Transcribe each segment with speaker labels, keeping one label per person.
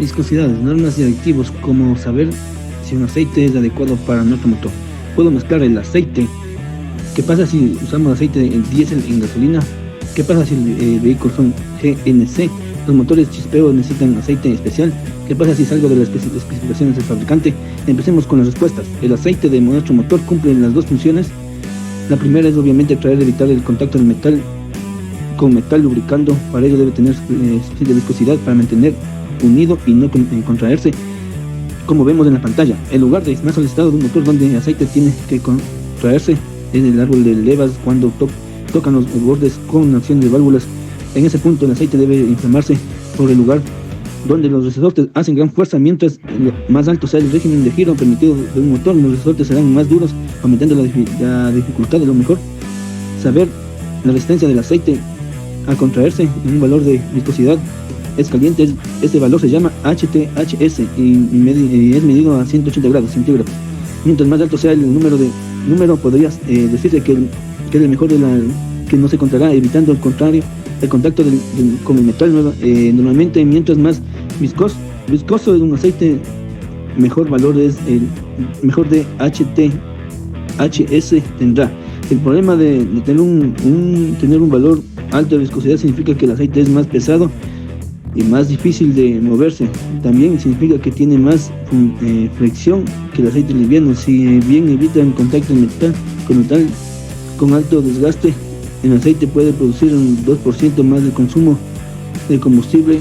Speaker 1: Viscosidades, normas y aditivos, como saber si un aceite es adecuado para nuestro motor. Puedo mezclar el aceite. ¿Qué pasa si usamos aceite diésel en gasolina? ¿Qué pasa si el vehículos son GNC? Los motores chispeo necesitan aceite especial. ¿Qué pasa si salgo de las especificaciones del fabricante? Empecemos con las respuestas. El aceite de nuestro motor cumple las dos funciones. La primera es obviamente evitar el contacto del metal con metal lubricando. Para ello debe tener suficiente viscosidad para mantener unido y no contraerse, como vemos en la pantalla. El lugar de más solicitado de un motor donde el aceite tiene que contraerse es el árbol de levas, cuando tocan los bordes con acción de válvulas. En ese punto el aceite debe inflamarse por el lugar donde los resortes hacen gran fuerza. Mientras más alto sea el régimen de giro permitido de un motor, los resortes serán más duros, aumentando la dificultad. De lo mejor saber la resistencia del aceite al contraerse en un valor de viscosidad es caliente. Este valor se llama HTHS y es medido a 180 grados centígrados. Mientras más alto sea el número podrías decirse que es el mejor que no se contraerá, evitando el contacto con el metal. Normalmente, mientras más viscoso es un aceite, mejor valor es el mejor de HTHS tendrá. El problema de tener un valor alto de viscosidad significa que el aceite es más pesado y más difícil de moverse. También significa que tiene más fricción que el aceite liviano. Si bien evita el contacto con metal con alto desgaste, el aceite puede producir un 2% más de consumo de combustible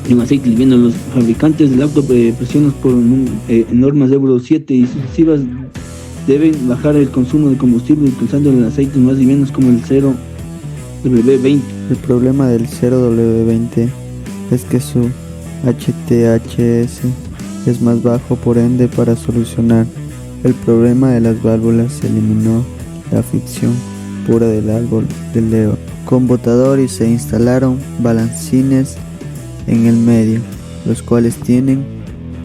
Speaker 1: en un aceite liviano. Los fabricantes del auto presionados por normas Euro 7 y sucesivas deben bajar el consumo de combustible utilizando el aceites más livianos como el 0W20.
Speaker 2: El problema del 0W20 es que su HTHS es más bajo, por ende, para solucionar el problema de las válvulas se eliminó la fricción pura del árbol del leva con botador y se instalaron balancines en el medio, los cuales tienen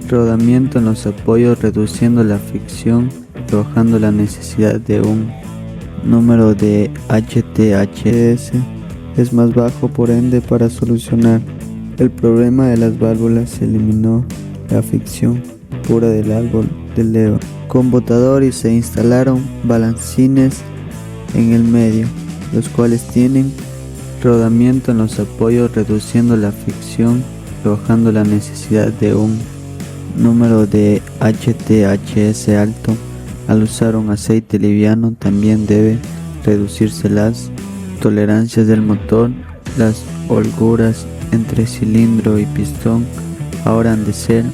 Speaker 2: rodamiento en los apoyos, reduciendo la fricción y bajando la necesidad de un número de HTHS es más bajo, por ende, para solucionar el problema de las válvulas se eliminó la fricción pura del árbol del leva con botador y se instalaron balancines en el medio, los cuales tienen rodamiento en los apoyos, reduciendo la fricción y bajando la necesidad de un número de HTHS alto. Al usar un aceite liviano también debe reducirse las tolerancias del motor. Las holguras entre cilindro y pistón ahora han de ser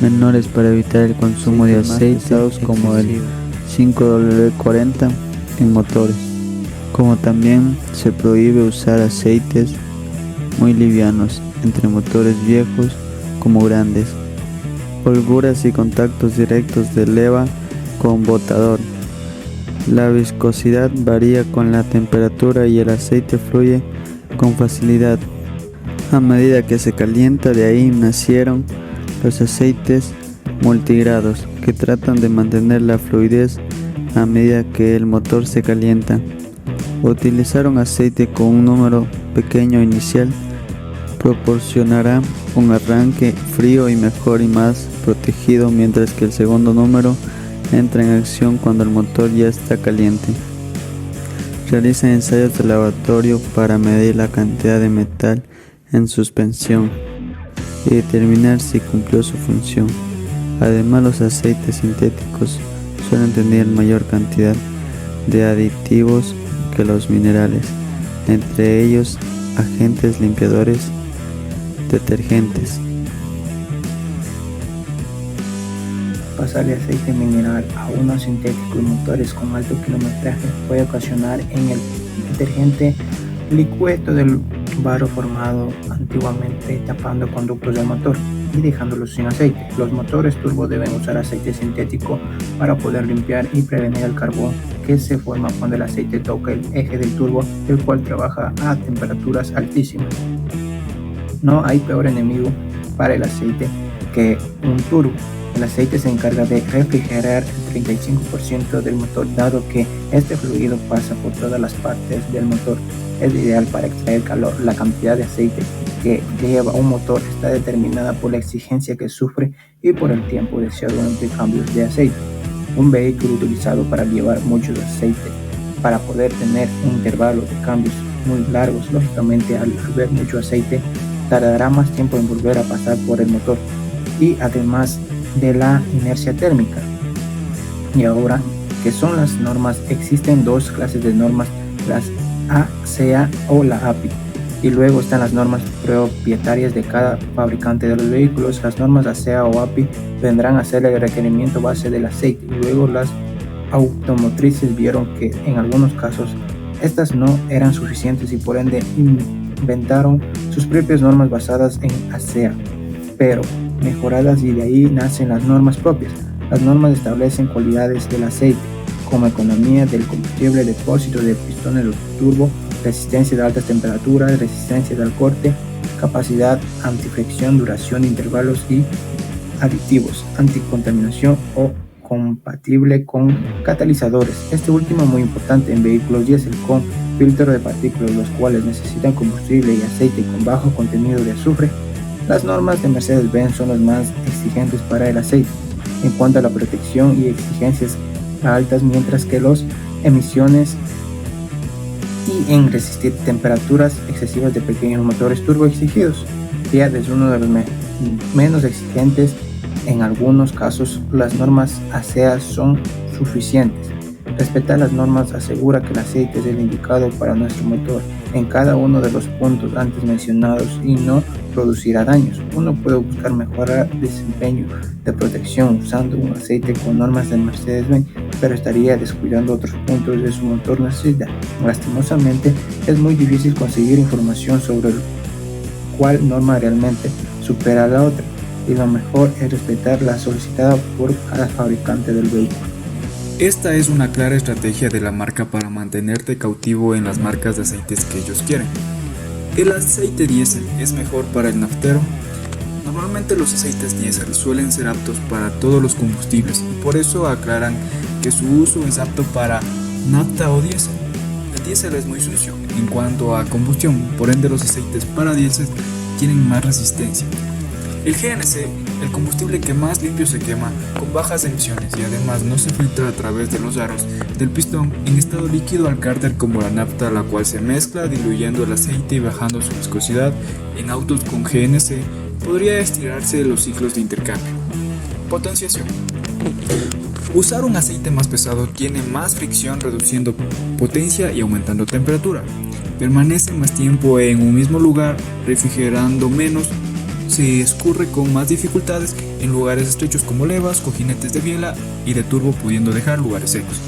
Speaker 2: menores para evitar el consumo de aceite, como el 5W40 en motores. Como también se prohíbe usar aceites muy livianos entre motores viejos como grandes. Holguras y contactos directos de leva con botador. La viscosidad varía con la temperatura y el aceite fluye con facilidad a medida que se calienta. De ahí nacieron los aceites multigrados, que tratan de mantener la fluidez a medida que el motor se calienta. Utilizar un aceite con un número pequeño inicial proporcionará un arranque frío y mejor y más protegido, mientras que el segundo número entra en acción cuando el motor ya está caliente. Realiza ensayos de laboratorio para medir la cantidad de metal en suspensión y determinar si cumplió su función. Además, los aceites sintéticos suelen tener mayor cantidad de aditivos que los minerales, entre ellos agentes limpiadores, detergentes.
Speaker 3: Pasar de aceite mineral a uno sintético y motores con alto kilometraje puede ocasionar en el detergente licueto del barro formado antiguamente, tapando conductos del motor y dejándolos sin aceite. Los motores turbo deben usar aceite sintético para poder limpiar y prevenir el carbón que se forma cuando el aceite toca el eje del turbo, el cual trabaja a temperaturas altísimas. No hay peor enemigo para el aceite que un turbo. El aceite se encarga de refrigerar el 35% del motor, dado que este fluido pasa por todas las partes del motor. Es ideal para extraer calor. La cantidad de aceite que lleva un motor está determinada por la exigencia que sufre y por el tiempo deseado entre cambios de aceite. Un vehículo utilizado para llevar mucho aceite para poder tener un intervalo de cambios muy largos, lógicamente al ver mucho aceite tardará más tiempo en volver a pasar por el motor y además de la inercia térmica. Y ahora, ¿qué son las normas? Existen dos clases de normas, las ASEA o la API, y luego están las normas propietarias de cada fabricante de los vehículos. Las normas ASEA o API vendrán a ser el requerimiento base del aceite, y luego las automotrices vieron que en algunos casos estas no eran suficientes y por ende inventaron sus propias normas basadas en ASEA, pero mejoradas, y de ahí nacen las normas propias. Las normas establecen cualidades del aceite, como economía del combustible, depósito de pistones turbo, resistencia de altas temperaturas, resistencia al corte, capacidad antifricción, duración de intervalos y aditivos, anticontaminación o compatible con catalizadores. Este último muy importante en vehículos diésel con filtro de partículas, los cuales necesitan combustible y aceite con bajo contenido de azufre. Las normas de Mercedes-Benz son las más exigentes para el aceite en cuanto a la protección y exigencias altas, mientras que las emisiones y en resistir temperaturas excesivas de pequeños motores turbo exigidos. Fiat es uno de los menos exigentes. En algunos casos las normas ASEA son suficientes. Respetar las normas asegura que el aceite es el indicado para nuestro motor en cada uno de los puntos antes mencionados y no producirá daños. Uno puede buscar mejorar el desempeño de protección usando un aceite con normas de Mercedes-Benz, pero estaría descuidando otros puntos de su motor necesidad. Lastimosamente, es muy difícil conseguir información sobre cuál norma realmente supera a la otra, y lo mejor es respetar la solicitada por cada fabricante del vehículo.
Speaker 4: Esta es una clara estrategia de la marca para mantenerte cautivo en las marcas de aceites que ellos quieren. ¿El aceite diésel es mejor para el naftero? Normalmente los aceites diésel suelen ser aptos para todos los combustibles y por eso aclaran que su uso es apto para nafta o diésel. El diésel es muy sucio en cuanto a combustión, por ende los aceites para diésel tienen más resistencia. El GNC, el combustible que más limpio se quema, con bajas emisiones y además no se filtra a través de los aros del pistón en estado líquido al cárter como la nafta, la cual se mezcla diluyendo el aceite y bajando su viscosidad. En autos con GNC podría estirarse los ciclos de intercambio. Potenciación. Usar un aceite más pesado tiene más fricción, reduciendo potencia y aumentando temperatura. Permanece más tiempo en un mismo lugar, refrigerando menos. Se escurre con más dificultades en lugares estrechos como levas, cojinetes de biela y de turbo, pudiendo dejar lugares secos.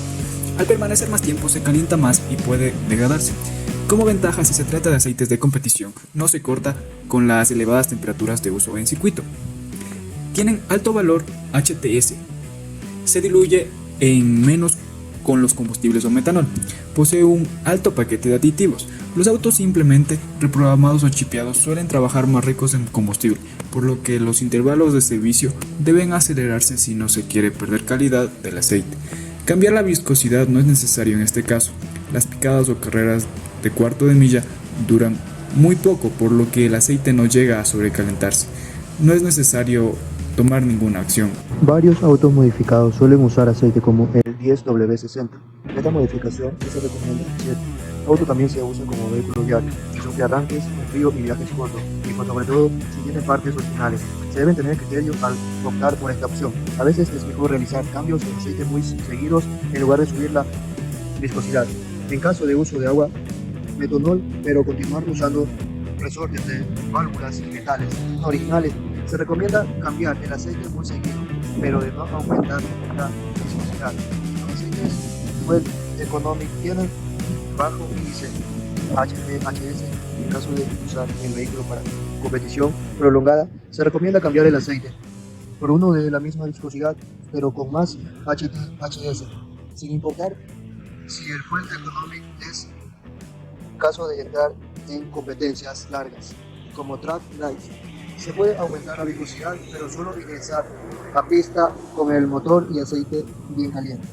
Speaker 4: Al permanecer más tiempo se calienta más y puede degradarse. Como ventaja, si se trata de aceites de competición, no se corta con las elevadas temperaturas de uso en circuito. Tienen alto valor HTS. Se diluye en menos con los combustibles o metanol. Posee un alto paquete de aditivos. Los autos simplemente reprogramados o chipeados suelen trabajar más ricos en combustible, por lo que los intervalos de servicio deben acelerarse si no se quiere perder calidad del aceite. Cambiar la viscosidad no es necesario en este caso. Las picadas o carreras de cuarto de milla duran muy poco, por lo que el aceite no llega a sobrecalentarse. No es necesario tomar ninguna acción.
Speaker 5: Varios autos modificados suelen usar aceite como el 10W60. Esta modificación se recomienda si el auto también se usa como vehículo diario, si sufre arranques, frío y viajes cortos, y sobre todo si tiene partes originales. Se deben tener criterio al optar por esta opción. A veces es mejor realizar cambios en aceite muy seguidos en lugar de subir la viscosidad. En caso de uso de agua, metanol, pero continuar usando resortes de válvulas metales originales. Se recomienda cambiar el aceite muy seguido, pero de no aumentar la viscosidad. Los aceites Fuel Economic tienen bajo índice HTS. En caso de usar el vehículo para competición prolongada, se recomienda cambiar el aceite por uno de la misma viscosidad, pero con más HTS, sin importar si el Fuel Economic es caso de entrar en competencias largas, como Track Light. Se puede aumentar la viscosidad, pero solo ingresar a pista con el motor y aceite bien caliente.